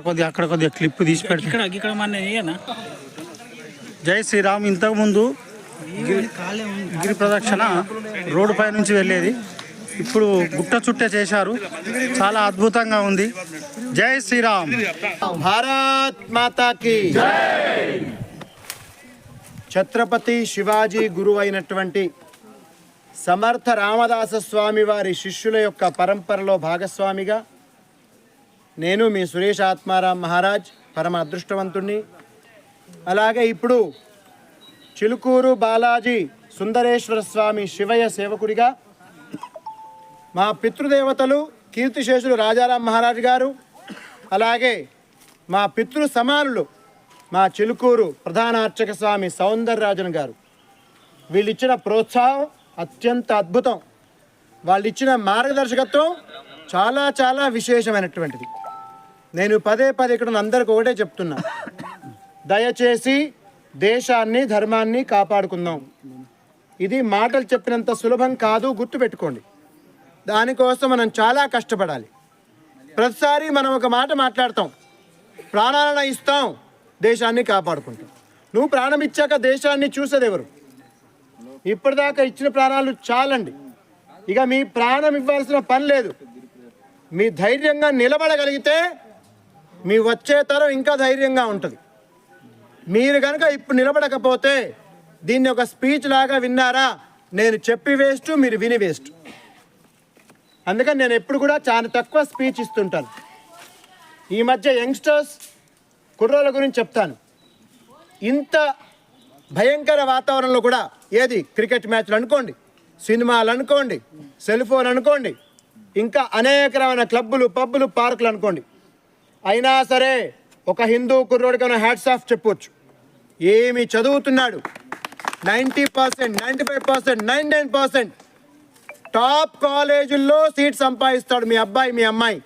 కొద్దిగా అక్కడ కొద్దిగా క్లిప్ తీసి పెట్టి ఇక్కడ జై శ్రీరామ్. ఇంతకుముందు గిరి ప్రదక్షిణ రోడ్డు పై నుంచి వెళ్ళేది, ఇప్పుడు గుట్ట చుట్టే చేశారు. చాలా అద్భుతంగా ఉంది. జై శ్రీరామ్. భారత్ మాతాకి ఛత్రపతి శివాజీ గురువు అయినటువంటి సమర్థ రామదాస స్వామి వారి శిష్యుల యొక్క పరంపరలో భాగస్వామిగా నేను మీ సురేష్ ఆత్మారాం మహారాజ్ పరమ అదృష్టవంతుణ్ణి. అలాగే ఇప్పుడు చిలుకూరు బాలాజీ సుందరేశ్వర స్వామి శివయ్య సేవకుడిగా మా పితృదేవతలు కీర్తిశేషులు రాజారాం మహారాజు గారు, అలాగే మా పితృ సమానులు మా చిలుకూరు ప్రధాన అర్చక స్వామి సౌందరరాజన్ గారు, వీళ్ళిచ్చిన ప్రోత్సాహం అత్యంత అద్భుతం. వాళ్ళు ఇచ్చిన మార్గదర్శకత్వం చాలా చాలా విశేషమైనటువంటిది. నేను పదే ఇక్కడ అందరికి ఒకటే చెప్తున్నా, దయచేసి దేశాన్ని ధర్మాన్ని కాపాడుకుందాం. ఇది మాటలు చెప్పినంత సులభం కాదు, గుర్తుపెట్టుకోండి. దానికోసం మనం చాలా కష్టపడాలి. ప్రతిసారి మనం ఒక మాట మాట్లాడతాం, ప్రాణాలను ఇస్తాం, దేశాన్ని కాపాడుకుంటాం. నువ్వు ప్రాణం ఇచ్చాక దేశాన్ని చూసేది ఎవరు? ఇప్పటిదాకా ఇచ్చిన ప్రాణాలు చాలండి. ఇక మీ ప్రాణం ఇవ్వాల్సిన పని లేదు. మీ ధైర్యంగా నిలబడగలిగితే మీ వచ్చే తరం ఇంకా ధైర్యంగా ఉంటుంది. మీరు కనుక ఇప్పుడు నిలబడకపోతే దీన్ని ఒక స్పీచ్ లాగా విన్నారా, నేను చెప్పి వేస్ట్, మీరు విని వేస్ట్. అందుకని నేను ఎప్పుడు కూడా చాలా తక్కువ స్పీచ్ ఇస్తుంటాను. ఈ మధ్య యంగ్స్టర్స్ కుర్రోళ్ళ గురించి చెప్తాను. ఇంత భయంకర వాతావరణంలో కూడా ఏది క్రికెట్ మ్యాచ్లు అనుకోండి, సినిమాలు అనుకోండి, సెల్ ఫోన్ అనుకోండి, ఇంకా అనేక రకమైన క్లబ్బులు, పబ్బులు, పార్కులు అనుకోండి, అయినా సరే ఒక హిందూ కుర్రోడికైనా హ్యాట్స్ ఆఫ్ చెప్పవచ్చు. ఏమి చదువుతున్నాడు, 90%, 95%, 99% టాప్ కాలేజీల్లో సీట్ సంపాదిస్తాడు మీ అబ్బాయి, మీ అమ్మాయి.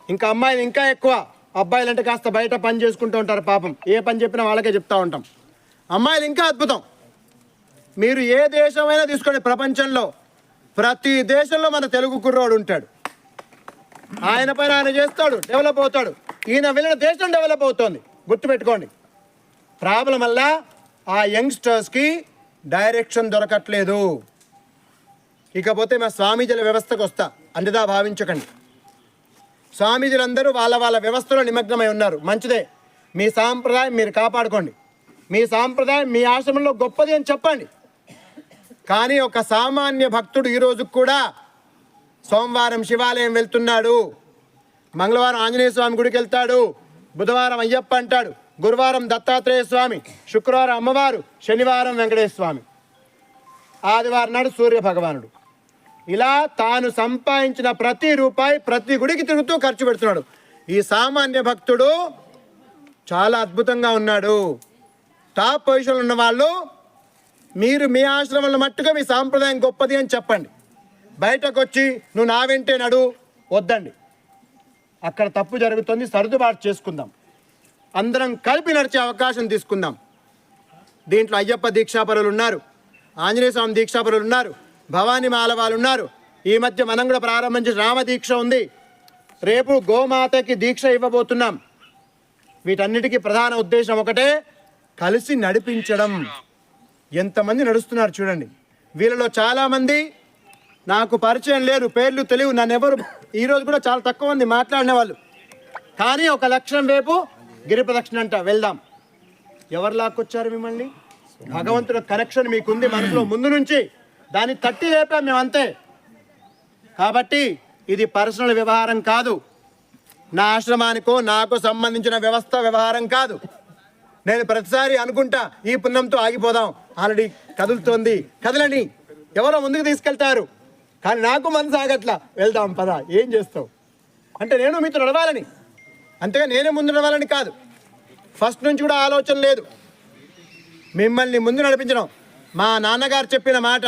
ఇంకా అమ్మాయిలు ఇంకా ఎక్కువ. అబ్బాయిలు అంటే కాస్త బయట పని చేసుకుంటూ ఉంటారు పాపం, ఏ పని చెప్పినా వాళ్ళకే చెప్తూ ఉంటాం. అమ్మాయిలు ఇంకా అద్భుతం. మీరు ఏ దేశమైనా తీసుకోండి, ప్రపంచంలో ప్రతి దేశంలో మన తెలుగు కుర్రోడు ఉంటాడు. ఆయన పైన ఆయన చేస్తాడు, డెవలప్ అవుతాడు. ఈయన వెళ్ళిన దేశం డెవలప్ అవుతుంది. గుర్తుపెట్టుకోండి. ప్రాబ్లం వల్ల ఆ యంగ్స్టర్స్కి డైరెక్షన్ దొరకట్లేదు. ఇకపోతే మా స్వామీజీల వ్యవస్థకు వస్తా, అందుదా భావించకండి. స్వామీజీలందరూ వాళ్ళ వాళ్ళ వ్యవస్థలో నిమగ్నమై ఉన్నారు. మంచిదే, మీ సాంప్రదాయం మీరు కాపాడుకోండి. మీ సాంప్రదాయం మీ ఆశ్రమంలో గొప్పది అని చెప్పండి. కానీ ఒక సామాన్య భక్తుడు ఈరోజు కూడా సోమవారం శివాలయం వెళ్తున్నాడు, మంగళవారం ఆంజనేయ స్వామి గుడికి వెళ్తాడు, బుధవారం అయ్యప్ప అంటాడు, గురువారం దత్తాత్రేయ స్వామి, శుక్రవారం అమ్మవారు, శనివారం వెంకటేశ్వర స్వామి, ఆదివారం నాడు సూర్య భగవానుడు. ఇలా తాను సంపాదించిన ప్రతి రూపాయి ప్రతి గుడికి తిరుగుతూ ఖర్చు పెడుతున్నాడు. ఈ సామాన్య భక్తుడు చాలా అద్భుతంగా ఉన్నాడు. టాప్ పొజిషన్లో ఉన్న వాళ్ళు మీరు మీ ఆశ్రమంలో మట్టుగా మీ సాంప్రదాయం గొప్పది అని చెప్పండి. బయటకు వచ్చి నువ్వు నా వెంటే నడు వద్దండి. అక్కడ తప్పు జరుగుతుంది, సర్దుబాటు చేసుకుందాం. అందరం కలిపి నడిచే అవకాశం తీసుకుందాం. దీంట్లో అయ్యప్ప దీక్షాపరులు ఉన్నారు, ఆంజనేయ స్వామి దీక్షాపరులు ఉన్నారు, భవానీ మాల వాళ్ళు ఉన్నారు. ఈ మధ్య మనం కూడా ప్రారంభించిన రామదీక్ష ఉంది. రేపు గోమాతకి దీక్ష ఇవ్వబోతున్నాం. వీటన్నిటికీ ప్రధాన ఉద్దేశం ఒకటే, కలిసి నడిపించడం. ఎంతమంది నడుస్తున్నారు చూడండి. వీళ్ళలో చాలామంది నాకు పరిచయం లేరు, పేర్లు తెలియవు, నన్ను ఎవరు ఈరోజు కూడా చాలా తక్కువ మంది మాట్లాడిన వాళ్ళు. కానీ ఒక లక్ష్యం వైపు గిరి ప్రదక్షిణ అంట వెళ్దాం. ఎవరు లాక్కొచ్చారు మిమ్మల్ని? భగవంతుడి కనెక్షన్ మీకుంది మనసులో ముందు నుంచి, దాన్ని తట్టి లేపాం మేము అంతే. కాబట్టి ఇది పర్సనల్ వ్యవహారం కాదు, నా ఆశ్రమానికో నాకు సంబంధించిన వ్యవహారం కాదు. నేను ప్రతిసారి అనుకుంటా ఈ పుణ్యంతో ఆగిపోదాం, ఆల్రెడీ కదులుతోంది, కదలని ఎవరో ముందుకు తీసుకెళ్తారు. కానీ నాకు మనసు ఆగట్లా, వెళ్దాం పదా, ఏం చేస్తావు అంటే నేను మీతో నడవాలని, అంతేగా నేనే ముందు నడవాలని కాదు. ఫస్ట్ నుంచి కూడా ఆలోచన లేదు, మిమ్మల్ని ముందు నడిపించడం. మా నాన్నగారు చెప్పిన మాట,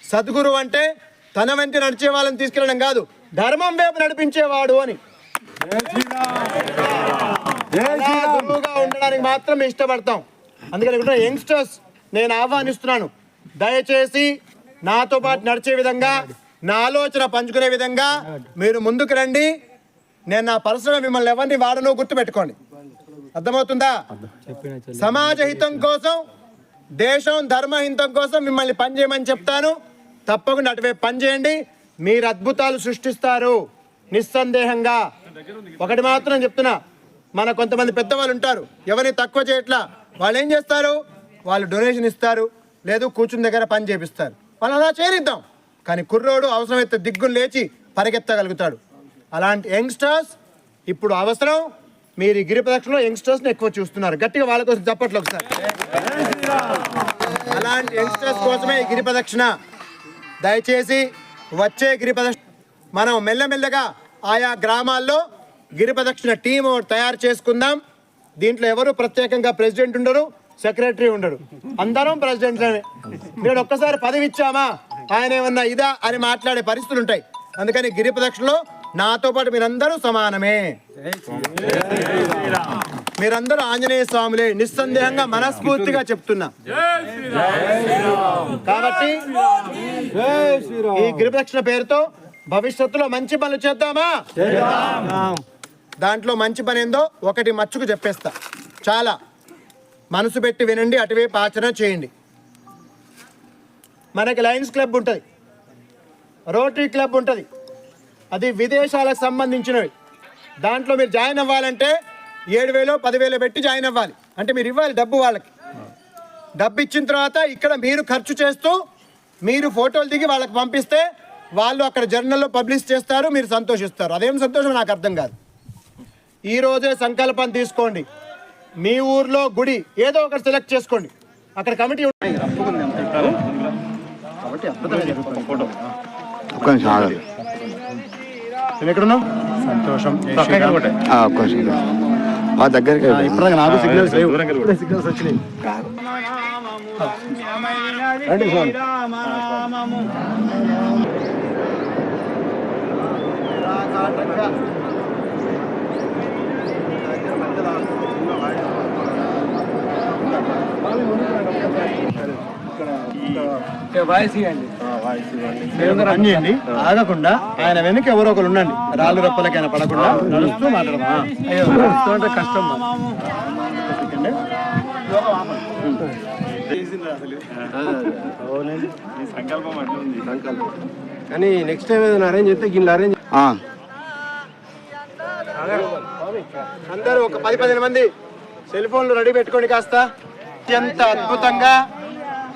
సద్గురు అంటే తన వెంట నడిచే వాళ్ళని తీసుకెళ్ళడం కాదు, ధర్మం వైపు నడిపించేవాడు అని. గురువుగా ఉండడానికి మాత్రం ఇష్టపడతాం. అందుకని యంగ్స్టర్స్ నేను ఆహ్వానిస్తున్నాను, దయచేసి నాతో పాటు నడిచే విధంగా, నా ఆలోచన పంచుకునే విధంగా మీరు ముందుకు రండి. నేను నా పర్సనల్ మిమ్మల్ని ఎవరిని వాడను, గుర్తుపెట్టుకోండి. అర్థమవుతుందా? సమాజ హితం కోసం, దేశం ధర్మహితం కోసం మిమ్మల్ని పనిచేయమని చెప్తాను. తప్పకుండా అటువైపు పనిచేయండి, మీరు అద్భుతాలు సృష్టిస్తారు నిస్సందేహంగా. ఒకటి మాత్రం చెప్తున్నా, మన కొంతమంది పెద్దవాళ్ళు ఉంటారు, ఎవరిని తక్కువ చేయట్లా. వాళ్ళు ఏం చేస్తారు, వాళ్ళు డొనేషన్ ఇస్తారు, లేదు కూర్చుని దగ్గర పని చేపిస్తారు. వాళ్ళు అలా చేరిద్దాం. కానీ కుర్రోడు అవసరమైతే దిగ్గులు లేచి పరిగెత్తగలుగుతాడు. అలాంటి యంగ్స్టర్స్ ఇప్పుడు అవసరం. మీరు ఈ గిరి ప్రదక్షిణలో యంగ్స్టర్స్ని ఎక్కువ చూస్తున్నారు. గట్టిగా వాళ్ళ కోసం చప్పట్లు ఒకసారి. అలాంటి యంగ్స్టర్స్ కోసమే ఈ గిరి ప్రదక్షిణ. దయచేసి వచ్చే గిరి ప్రదక్షిణ మనం మెల్లమెల్లగా ఆయా గ్రామాల్లో గిరి ప్రదక్షిణ టీం తయారు చేసుకుందాం. దీంట్లో ఎవరు ప్రత్యేకంగా ప్రెసిడెంట్ ఉండరు, సెక్రటరీ ఉండరు, అందరం ప్రెసిడెంట్లే. నేను ఒక్కసారి పదవి ఇచ్చామా ఆయన ఏమన్నా ఇదా అని మాట్లాడే పరిస్థితులు ఉంటాయి. అందుకని గిరి ప్రదక్షిణలో నాతో పాటు మీరందరూ సమానమే, మీరందరూ ఆంజనేయ స్వాములే, నిస్సందేహంగా మనస్ఫూర్తిగా చెప్తున్నా. కాబట్టి ఈ గిరి ప్రదక్షిణ పేరుతో భవిష్యత్తులో మంచి పనులు చేద్దామా? దాంట్లో మంచి పని ఏందో ఒకటి మచ్చుకు చెప్పేస్తా. చాలా మనసు పెట్టి వినండి, అటువైపు ఆచరణ చేయండి. మనకి లయన్స్ క్లబ్ ఉంటుంది, రోటరీ క్లబ్ ఉంటుంది, అది విదేశాలకు సంబంధించినవి. దాంట్లో మీరు జాయిన్ అవ్వాలంటే 7,000 10,000 పెట్టి జాయిన్ అవ్వాలి. అంటే మీరు ఇవ్వాలి డబ్బు వాళ్ళకి. డబ్బు ఇచ్చిన తర్వాత ఇక్కడ మీరు ఖర్చు చేస్తూ మీరు ఫోటోలు దిగి వాళ్ళకి పంపిస్తే వాళ్ళు అక్కడ జర్నల్లో పబ్లిష్ చేస్తారు, మీరు సంతోషిస్తారు. అదేం సంతోషం నాకు అర్థం కాదు. ఈరోజే సంకల్పం తీసుకోండి, మీ ఊర్లో గుడి ఏదో ఒకటి సెలెక్ట్ చేసుకోండి, అక్కడ కమిటీ ఉంటాయి కాబట్టి ఎక్కడున్నావు? సంతోషం. దగ్గరికి ఇప్పుడు నాకు సిగ్నల్స్ సిగ్నల్స్ వచ్చినాయి. చేయండి, ఆగకుండా ఆయన వెనక ఎవరో ఒకరు ఉండండి, రాళ్ళు రప్పలకైనా పడకుండా నడుస్తూ మాట్లాడమా. కష్టం కానీ నెక్స్ట్ టైం ఏదైనా అరేంజ్ చేస్తే గిన్నె అరేంజ్. అందరూ ఒక 10-15 మంది సెల్ ఫోన్లు రెడీ పెట్టుకోండి కాస్త. అత్యంత అద్భుతంగా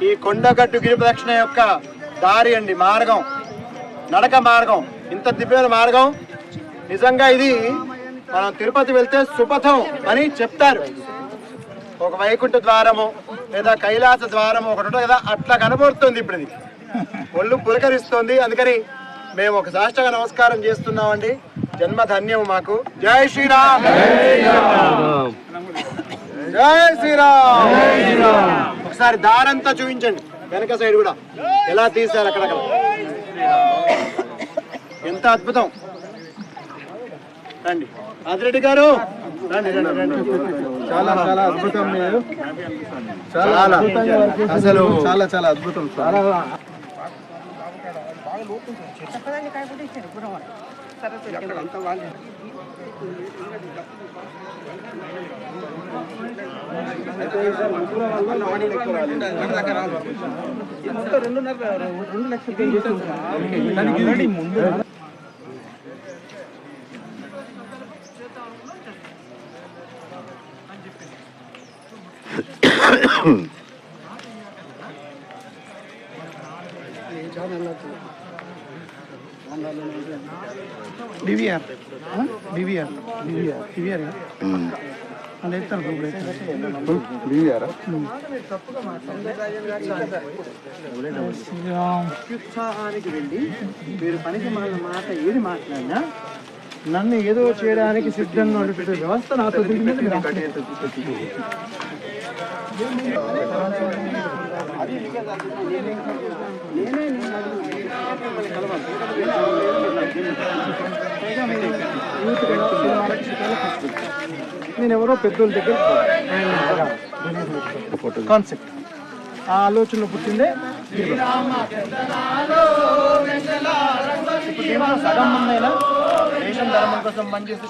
ఈ కొండగట్టు గిరి ప్రదక్షిణ యొక్క దారి అండి, మార్గం, నడక మార్గం, ఇంత దివ్యమైన మార్గం. నిజంగా ఇది మనం తిరుపతి వెళ్తే సుపథం అని చెప్తారు. ఒక వైకుంఠ ద్వారము లేదా కైలాస ద్వారము ఒకటి ఉంటుంది కదా, అట్లా కనబడుతుంది. ఇప్పుడు ఇది ఒళ్ళు పులకరిస్తుంది. అందుకని మేము ఒక సాష్టాంగ నమస్కారం చేస్తున్నామండి. జన్మ ధన్యం మాకు. జై శ్రీరామ్, జై శ్రీరామ్. ఒకసారి దారంతా చూపించండి, వెనక సైడ్ కూడా ఎలా తీశారు అక్కడక్కడ. ఎంత అద్భుతం. రండి ఆదిరెడ్డి గారు, రండి రండి రండి. చాలా చాలా అద్భుతం. మీరు చాలా అసలు చాలా చాలా అద్భుతం. చాలా డివిఆర్ డివిఆర్ డివిఆర్ డివిఆర్ అంటే ఉత్సాహానికి వెళ్ళి మీరు పనికి మన మాట ఏది మాట్లాడినా నన్ను ఏదో చేయడానికి సిద్ధంగా ఉండే వ్యవస్థ నాతో నేను ఎవరో పెద్దోళ్ళ దగ్గర కాన్సెప్ట్ ఆ ఆలోచనలో పుట్టిందే. సగం మంది అయినా దేశం ధర్మం కోసం పనిచేస్తే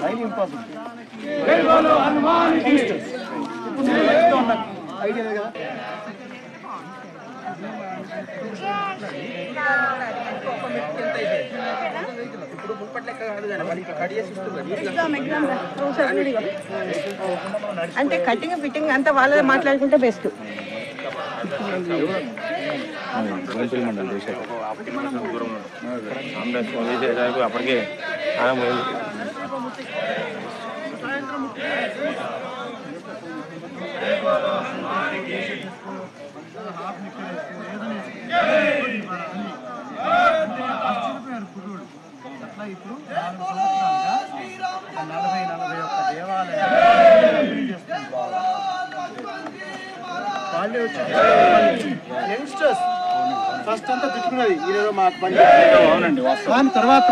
హైలీ ఇంపాసిబుల్. ఐడియా కదా. అంటే కటింగ్ ఫిట్టింగ్ అంతా వాళ్ళే మాట్లాడుకుంటే బెస్ట్. అప్పటికే ఇప్పుడు 40-41 దేవాలయాలు యంగ్స్టర్స్ ఫస్ట్ అంతా తిట్టుకున్నది ఈరోజు మాకు పని అవునండి. కానీ తర్వాత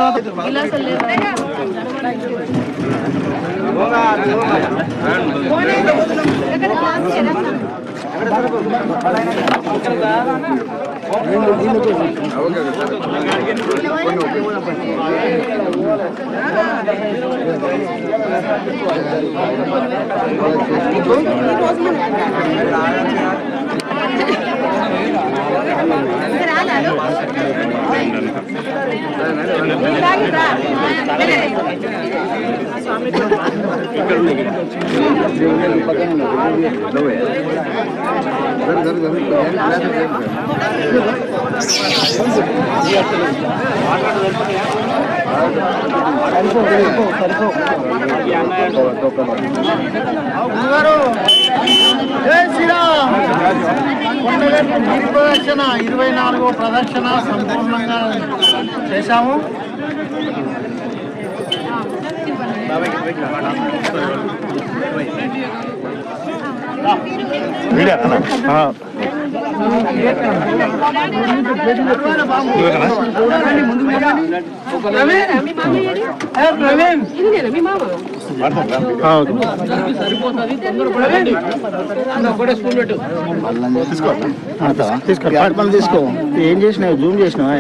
జై శ్రీరామ్. కొండగట్టు గిరి ప్రదక్షిణ 24వ ప్రదక్షిణ సంపూర్ణంగా చేశాము. తీసుకో. ఏం చేసినావు? జూమ్ చేసినావా?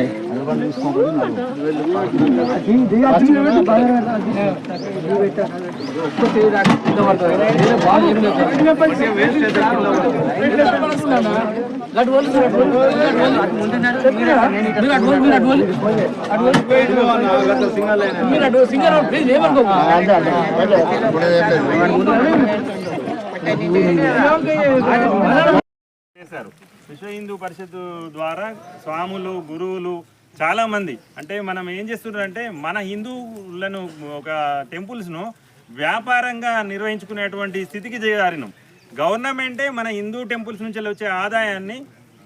విశ్వ హిందూ పరిషత్ ద్వారా స్వాములు, గురువులు చాలా మంది అంటే మనం ఏం చేస్తున్నారంటే మన హిందువులను ఒక టెంపుల్స్ను వ్యాపారంగా నిర్వహించుకునేటువంటి స్థితికి చేరారినాం. గవర్నమెంటే మన హిందూ టెంపుల్స్ నుంచి వచ్చే ఆదాయాన్ని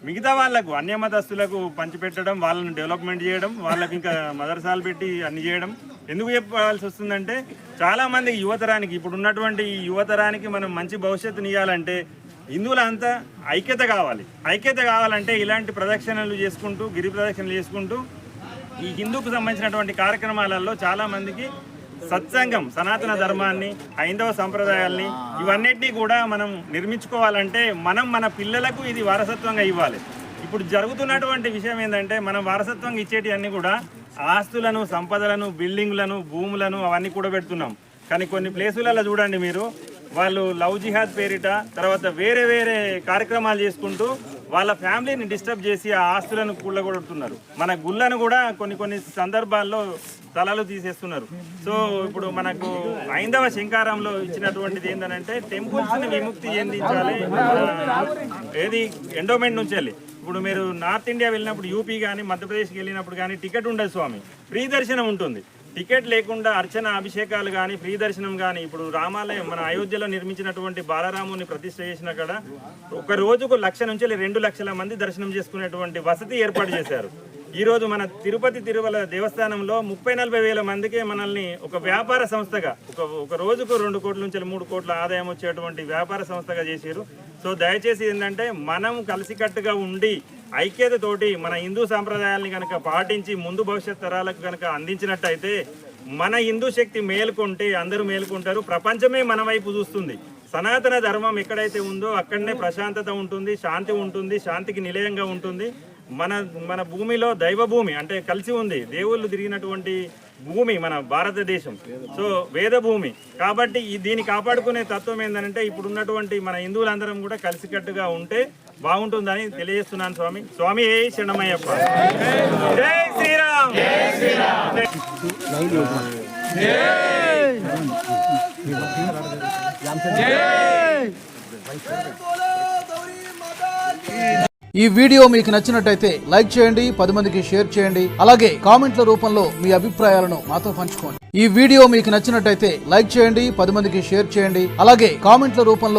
మిగతా వాళ్ళకు అన్యమతస్తులకు పంచిపెట్టడం, వాళ్ళని డెవలప్మెంట్ చేయడం, వాళ్ళకి ఇంకా మదర్సాలు పెట్టి అన్ని చేయడం. ఎందుకు చెప్పాల్సి వస్తుందంటే చాలామంది యువతరానికి, ఇప్పుడు ఉన్నటువంటి యువతరానికి మనం మంచి భవిష్యత్తుని ఇవ్వాలంటే హిందువులంతా ఐక్యత కావాలి. ఐక్యత కావాలంటే ఇలాంటి ప్రదక్షిణలు చేసుకుంటూ, గిరి ప్రదక్షిణలు చేసుకుంటూ ఈ హిందూకు సంబంధించినటువంటి కార్యక్రమాలలో చాలామందికి సత్సంగం, సనాతన ధర్మాన్ని, హైందవ సంప్రదాయాల్ని ఇవన్నిటినీ కూడా మనం నిర్మించుకోవాలంటే మనం మన పిల్లలకు ఇది వారసత్వంగా ఇవ్వాలి. ఇప్పుడు జరుగుతున్నటువంటి విషయం ఏంటంటే మనం వారసత్వంగా ఇచ్చేటివన్నీ కూడా ఆస్తులను, సంపదలను, బిల్డింగ్లను, భూములను అవన్నీ కూడా పెడుతున్నాం. కానీ కొన్ని ప్లేసులలో చూడండి మీరు, వాళ్ళు లవ్ జిహాద్ పేరిట తర్వాత వేరే వేరే కార్యక్రమాలు చేసుకుంటూ వాళ్ళ ఫ్యామిలీని డిస్టర్బ్ చేసి ఆ ఆస్తులను కూడగొడుతున్నారు. మన గుళ్ళను కూడా కొన్ని సందర్భాల్లో స్థలాలు తీసేస్తున్నారు. సో ఇప్పుడు మనకు హైందవ శంకారంలో ఇచ్చినటువంటిది ఏంటంటే టెంపుల్స్ని విముక్తి చెందించాలి. ఏది ఎండోమెంట్ నుంచి వెళ్ళి ఇప్పుడు మీరు నార్త్ ఇండియా వెళ్ళినప్పుడు, యూపీ కానీ మధ్యప్రదేశ్కి వెళ్ళినప్పుడు కానీ టికెట్ ఉండదు స్వామి, ఫ్రీ దర్శనం ఉంటుంది. టికెట్ లేకుండా అర్చన, అభిషేకాలు కానీ, ఫ్రీ దర్శనం కానీ, ఇప్పుడు రామాలయం మన అయోధ్యలో నిర్మించినటువంటి బాలరాముని ప్రతిష్ఠ చేసిన కాడ ఒక రోజుకు 1,00,000 నుంచి 2 లక్షల మంది దర్శనం చేసుకునేటువంటి వసతి ఏర్పాటు చేశారు. ఈరోజు మన తిరుపతి తిరుమల దేవస్థానంలో 30-40 వేల మందికే మనల్ని ఒక వ్యాపార సంస్థగా ఒక రోజుకు 2 కోట్ల నుంచి 3 కోట్ల ఆదాయం వచ్చేటువంటి వ్యాపార సంస్థగా చేశారు. సో దయచేసి ఏంటంటే మనం కలిసికట్టుగా ఉండి ఐక్యతతోటి మన హిందూ సాంప్రదాయాల్ని కనుక పాటించి ముందు భవిష్యత్ తరాలకు కనుక అందించినట్టయితే మన హిందూ శక్తి మేలుకుంటే అందరూ మేలుకుంటారు, ప్రపంచమే మన వైపు చూస్తుంది. సనాతన ధర్మం ఎక్కడైతే ఉందో అక్కడనే ప్రశాంతత ఉంటుంది, శాంతి ఉంటుంది, శాంతికి నిలయంగా ఉంటుంది. మన భూమిలో దైవ భూమి అంటే కలిసి ఉంది. దేవుళ్ళు తిరిగినటువంటి భూమి మన భారతదేశం. సో వేద భూమి కాబట్టి దీన్ని కాపాడుకునే తత్వం ఏంటంటే ఇప్పుడు ఉన్నటువంటి మన హిందువులందరం కూడా కలిసికట్టుగా ఉంటే బాగుంటుందని తెలియజేస్తున్నాను. స్వామి శరణమయ్యప్ప. జై శ్రీరామ్. ఈ వీడియో మీకు నచ్చినట్టయితే లైక్ చేయండి, 10 మందికి షేర్ చేయండి. అలాగే కామెంట్ల రూపంలో మీ అభిప్రాయాలను మాతో పంచుకోండి. ఈ వీడియో మీకు నచ్చినట్టయితే లైక్ చేయండి, 10 మందికి షేర్ చేయండి. అలాగే కామెంట్ల రూపంలో